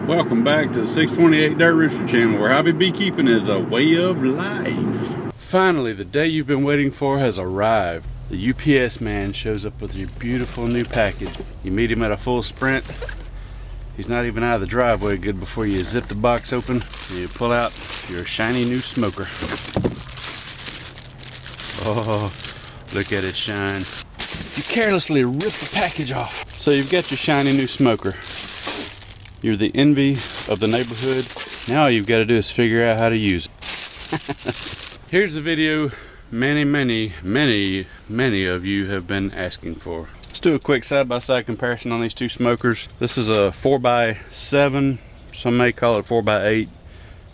Welcome back to the 628 Dirt Rooster channel, where hobby beekeeping is a way of life. Finally, the day you've been waiting for has arrived. The UPS man shows up with your beautiful new package. You meet him at a full sprint. He's not even out of the driveway good before you zip the box open and you pull out your shiny new smoker. Oh, look at it shine. You carelessly rip the package off. So you've got your shiny new smoker. You're the envy of the neighborhood. Now all you've got to do is figure out how to use it. Here's the video many of you have been asking for. Let's do a quick side-by-side comparison on these two smokers. This is a 4x7. Some may call it 4x8.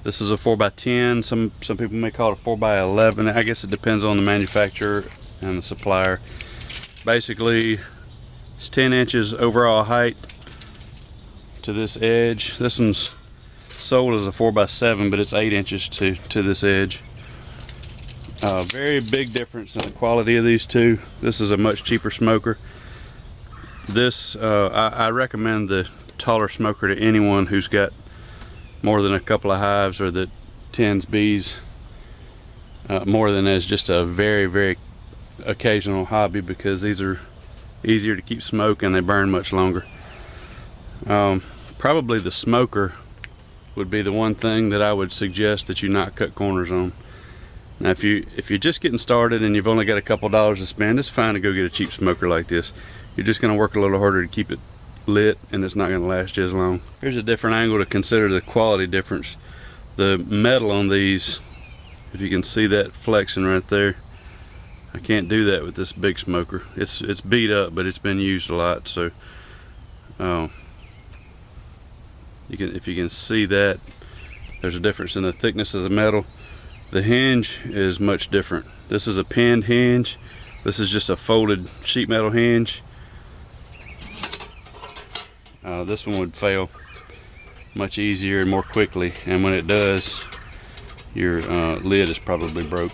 This is a 4x10. Some people may call it a 4x11. I guess it depends on the manufacturer and the supplier. Basically, it's 10 inches overall height to this edge. This one's sold as a 4x7, but it's 8 inches to this edge. Very big difference in the quality of these two. This is a much cheaper smoker. This I recommend the taller smoker to anyone who's got more than a couple of hives or that tends bees more than as just a very occasional hobby, because these are easier to keep smoke and they burn much longer. Probably the smoker would be the one thing that I would suggest that you not cut corners on. Now if you're just getting started and you've only got a couple dollars to spend, it's fine to go get a cheap smoker like this. You're just going to work a little harder to keep it lit, and it's not going to last you as long. Here's a different angle to consider the quality difference. The metal on these, if you can see that flexing right there, I can't do that with this big smoker. It's beat up, but it's been used a lot, so if you can see that, there's a difference in the thickness of the metal. The hinge is much different. This is a pinned hinge. This is just a folded sheet metal hinge. This one would fail much easier and more quickly, and when it does, your lid is probably broke.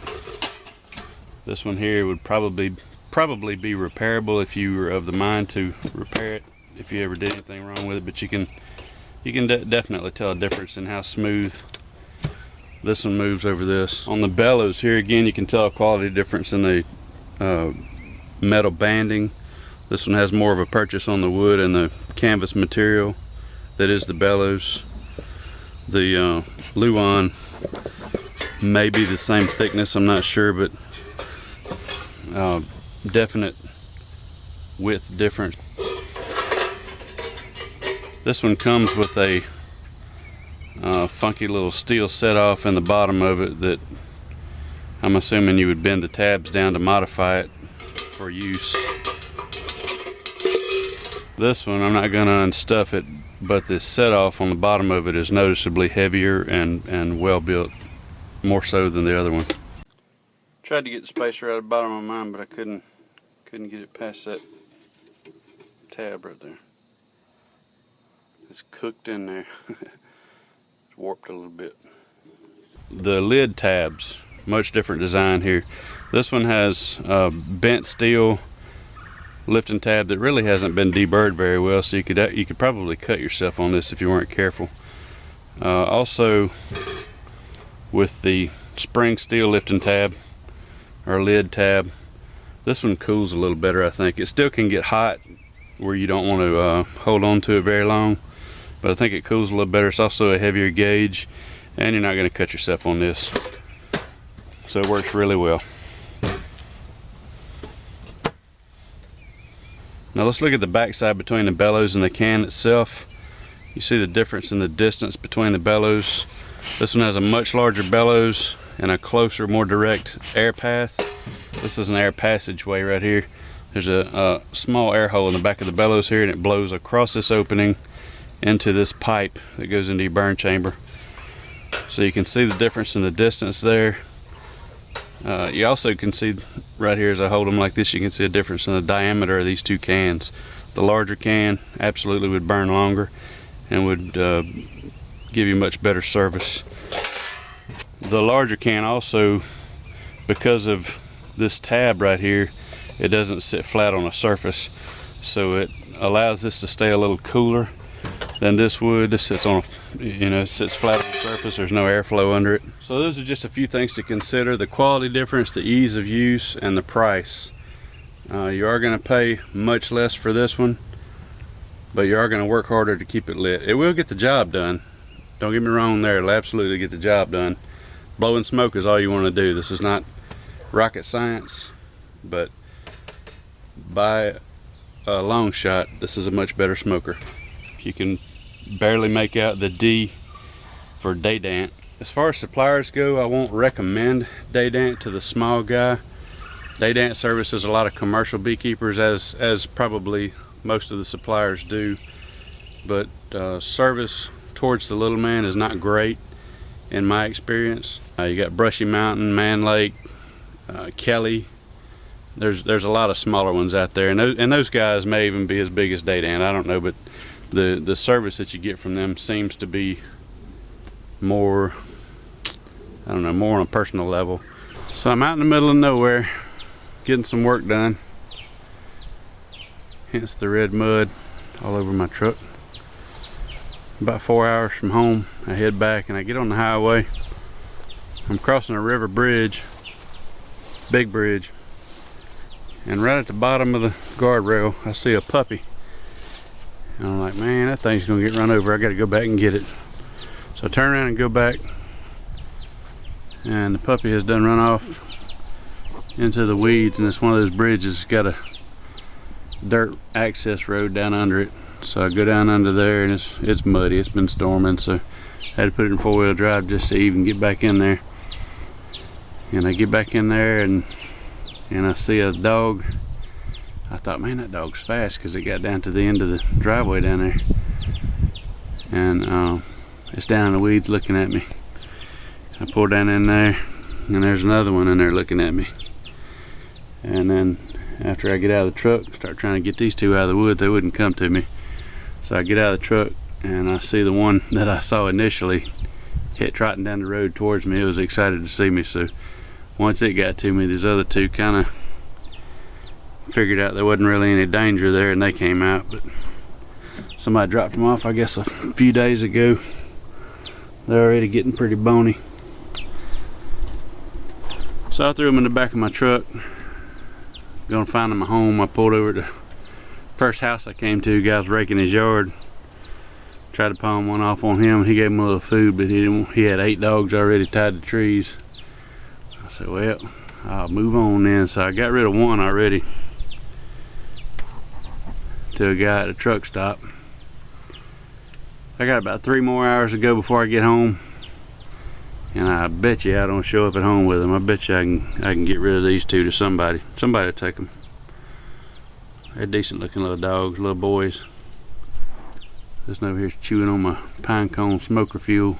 This one here would probably be repairable if you were of the mind to repair it, if you ever did anything wrong with it, but you can definitely tell a difference in how smooth this one moves over this. On the bellows here again, you can tell a quality difference in the metal banding. This one has more of a purchase on the wood and the canvas material that is the bellows. The Luan may be the same thickness, I'm not sure, but definite width difference. This one comes with a funky little steel set off in the bottom of it that I'm assuming you would bend the tabs down to modify it for use. This one, I'm not going to unstuff it, but this set off on the bottom of it is noticeably heavier and well built, more so than the other one. Tried to get the spacer out of the bottom of mine, but I couldn't get it past that tab right there. It's cooked in there. It's warped a little bit. The lid tabs, much different design here. This one has bent steel lifting tab that really hasn't been deburred very well, so you could probably cut yourself on this if you weren't careful. Also, with the spring steel lifting tab or lid tab, this one cools a little better, I think. It still can get hot where you don't want to hold on to it very long, but I think it cools a little better. It's also a heavier gauge, and you're not going to cut yourself on this, so it works really well. Now let's look at the backside between the bellows and the can itself. You see the difference in the distance between the bellows. This one has a much larger bellows and a closer, more direct air path. This is an air passageway right here. There's a small air hole in the back of the bellows here, and it blows across this opening into this pipe that goes into your burn chamber. So you can see the difference in the distance there. You also can see right here, as I hold them like this, you can see a difference in the diameter of these two cans. The larger can absolutely would burn longer and would give you much better service. The larger can also, because of this tab right here, it doesn't sit flat on a surface, so it allows this to stay a little cooler than this would. This sits on a, it sits flat on the surface. There's no airflow under it. So those are just a few things to consider: the quality difference, the ease of use, and the price. You are going to pay much less for this one, but you are going to work harder to keep it lit. It will get the job done. Don't get me wrong there. It'll absolutely get the job done. Blowing smoke is all you want to do. This is not rocket science, but by a long shot, this is a much better smoker. You can barely make out the D for Daydant. As far as suppliers go, I won't recommend Daydant to the small guy. Daydant services a lot of commercial beekeepers, as probably most of the suppliers do, but service towards the little man is not great in my experience. You got Brushy Mountain, Man Lake, Kelly. There's a lot of smaller ones out there, and those guys may even be as big as Daydant. I don't know, but the service that you get from them seems to be more, I don't know, more on a personal level. So I'm out in the middle of nowhere getting some work done, hence the red mud all over my truck. About 4 hours from home, I head back and I get on the highway. I'm crossing a river bridge, big bridge, and right at the bottom of the guardrail I see a puppy, and I'm like, man, that thing's gonna get run over. I gotta go back and get it. So I turn around and go back, and the puppy has done run off into the weeds, and it's one of those bridges, it's got a dirt access road down under it. So I go down under there, and it's muddy. It's been storming, so I had to put it in 4-wheel drive just to even get back in there. And I get back in there, and I see a dog. I thought, man, that dog's fast, because it got down to the end of the driveway down there, and it's down in the weeds looking at me. I pull down in there, and there's another one in there looking at me. And then after I get out of the truck, start trying to get these two out of the woods, they wouldn't come to me. So I get out of the truck, and I see the one that I saw initially hit trotting down the road towards me. It was excited to see me, so once it got to me, these other two kind of figured out there wasn't really any danger there, and they came out. But somebody dropped them off, I guess, a few days ago. They're already getting pretty bony. So I threw them in the back of my truck. Gonna find them a home. I pulled over to the first house I came to. Guy was raking his yard. Tried to palm one off on him. He gave him a little food, but he had 8 dogs already tied to trees. I said, well, I'll move on then. So I got rid of one already to a guy at a truck stop. I got about 3 more hours to go before I get home, and I bet you I don't show up at home with them. I bet you I can get rid of these two to somebody. Somebody will take them. They're decent looking little dogs, little boys. This one over here is chewing on my pine cone smoker fuel.